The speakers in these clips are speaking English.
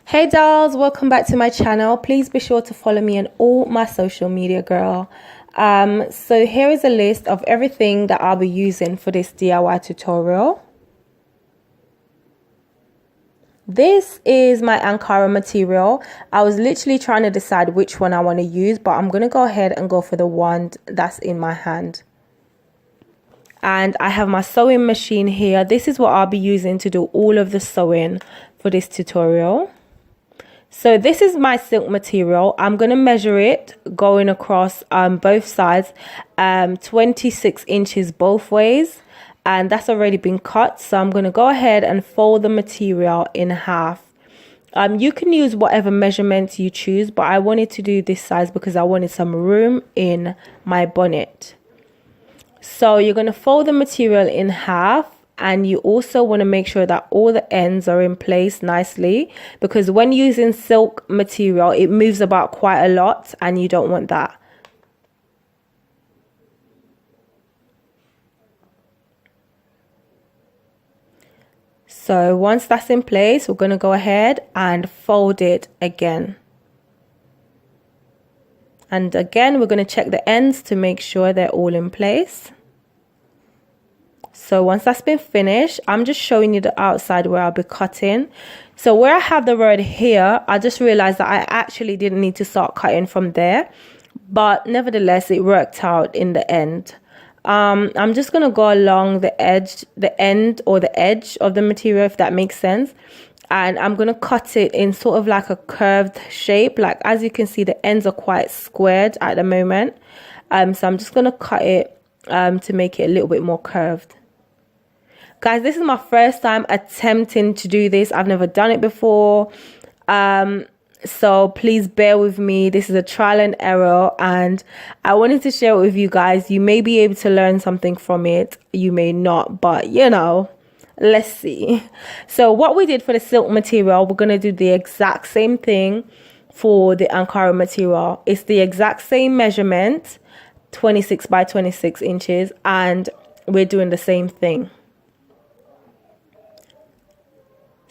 Hey dolls, welcome back to my channel. Please be sure to follow me on all my social media, girl. So here is a list of everything that I'll be using for this DIY tutorial. This is my Ankara material. I was literally trying to decide which one I want to use, but I'm going to go ahead and go for the one that's in my hand. And I have my sewing machine here. This is what I'll be using to do all of the sewing for this tutorial. So this is my silk material. I'm going to measure it going across both sides, 26 inches both ways, and that's already been cut. So I'm going to go ahead and fold the material in half. You can use whatever measurements you choose, but I wanted to do this size because I wanted some room in my bonnet. So you're going to fold the material in half. And you also want to make sure that all the ends are in place nicely, because when using silk material, it moves about quite a lot and you don't want that. So once that's in place, we're going to go ahead and fold it again. And again, we're going to check the ends to make sure they're all in place. So once that's been finished, I'm just showing you the outside where I'll be cutting. So where I have the word here, I just realized that I actually didn't need to start cutting from there. But nevertheless, it worked out in the end. I'm just going to go along the edge of the material, if that makes sense. And I'm going to cut it in sort of like a curved shape. Like, as you can see, the ends are quite squared at the moment. So I'm just going to cut it to make it a little bit more curved. Guys, this is my first time attempting to do this. I've never done it before. So please bear with me. This is a trial and error, and I wanted to share it with you guys. You may be able to learn something from it. You may not, but you know, let's see. So what we did for the silk material, we're going to do the exact same thing for the Ankara material. It's the exact same measurement, 26 by 26 inches, and we're doing the same thing.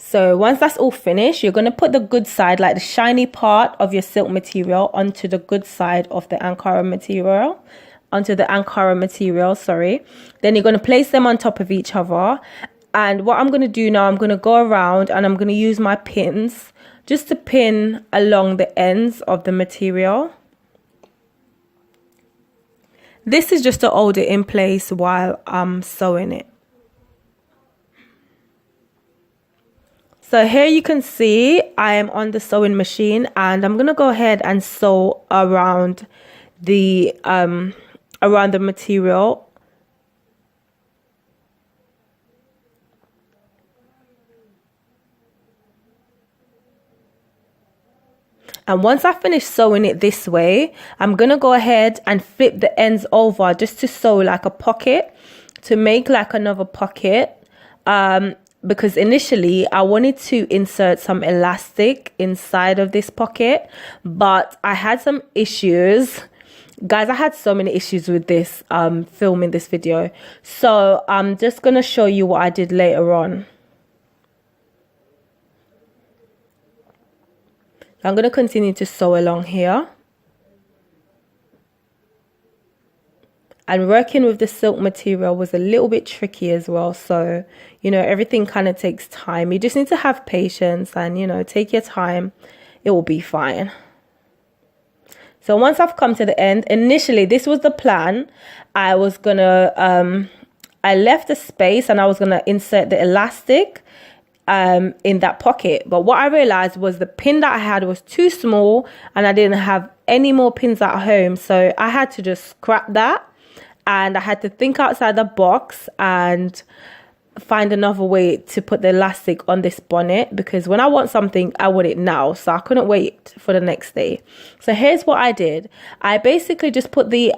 So once that's all finished, you're going to put the good side, like the shiny part of your silk material, onto the good side of the Ankara material, sorry. Then you're going to place them on top of each other. And what I'm going to do now, I'm going to go around and I'm going to use my pins just to pin along the ends of the material. This is just to hold it in place while I'm sewing it. So here you can see I am on the sewing machine, and I'm going to go ahead and sew around the material. And once I finish sewing it this way, I'm going to go ahead and flip the ends over just to sew like a pocket, to make like another pocket. Because initially I wanted to insert some elastic inside of this pocket, but I had some issues. Guys, I had so many issues with this filming this video. So I'm just going to show you what I did later on. I'm going to continue to sew along here. And working with the silk material was a little bit tricky as well. So, you know, everything kind of takes time. You just need to have patience and, you know, take your time. It will be fine. So once I've come to the end, initially, this was the plan. I was going to, I left a space and I was going to insert the elastic in that pocket. But what I realized was the pin that I had was too small and I didn't have any more pins at home. So I had to just scrap that. And I had to think outside the box and find another way to put the elastic on this bonnet, because when I want something, I want it now. So I couldn't wait for the next day. So here's what I did. I basically just put the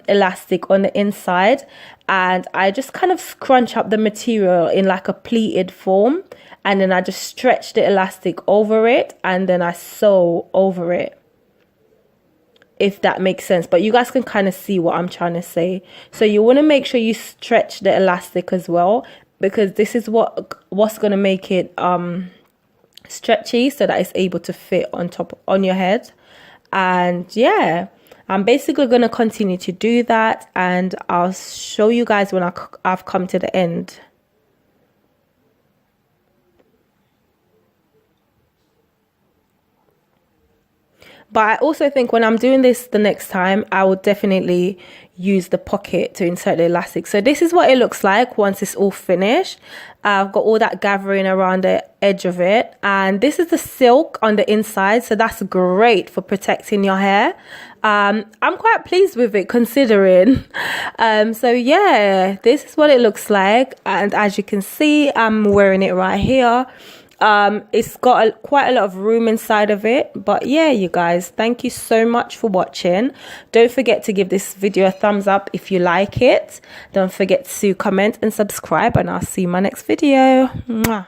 elastic on the inside, and I just kind of scrunch up the material in like a pleated form. And then I just stretch the elastic over it, and then I sew over it, if that makes sense. But you guys can kind of see what I'm trying to say. So you want to make sure you stretch the elastic as well, because this is what's going to make it stretchy so that it's able to fit on top on your head. And yeah, I'm basically going to continue to do that, and I'll show you guys when I've come to the end. But I also think when I'm doing this the next time, I will definitely use the pocket to insert the elastic. So this is what it looks like once it's all finished. I've got all that gathering around the edge of it. And this is the silk on the inside. So that's great for protecting your hair. I'm quite pleased with it considering. So yeah, this is what it looks like. And as you can see, I'm wearing it right here. It's got quite a lot of room inside of it. But yeah, you guys, thank you so much for watching. Don't forget to give this video a thumbs up if you like it. Don't forget to comment and subscribe, and I'll see you in my next video. Mwah.